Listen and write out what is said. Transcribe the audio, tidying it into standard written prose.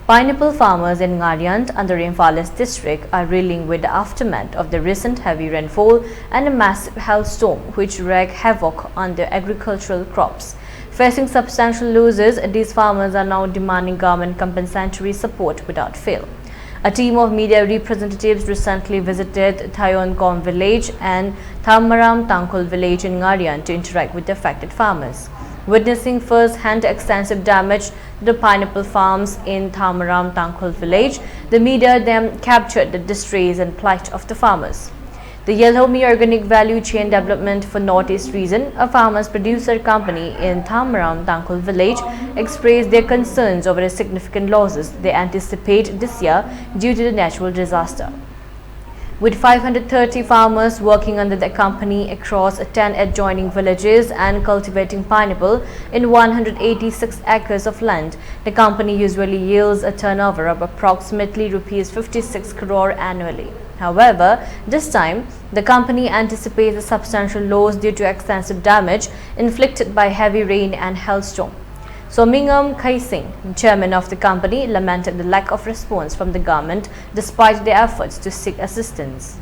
Pineapple farmers in Ngariant under Imphal East district are reeling with the aftermath of the recent heavy rainfall and a massive hailstorm which wreaked havoc on their agricultural crops. Facing substantial losses, these farmers are now demanding government compensatory support without fail. A team of media representatives recently visited Thayonkom village and Thamaram Tangkol village in Ngariant to interact with the affected farmers. Witnessing first-hand extensive damage to the pineapple farms in Thamaram Tangkol village, the media then captured the distress and plight of the farmers. The Yelhomi Organic Value Chain Development for Northeast Region, a farmers producer company in Thamaram Tangkol village, expressed their concerns over the significant losses they anticipate this year due to the natural disaster. With 530 farmers working under the company across 10 adjoining villages and cultivating pineapple in 186 acres of land, the company usually yields a turnover of approximately Rs 56 crore annually. However, this time, the company anticipates a substantial loss due to extensive damage inflicted by heavy rain and hailstorm. Somingam Khai Singh, chairman of the company, lamented the lack of response from the government despite their efforts to seek assistance.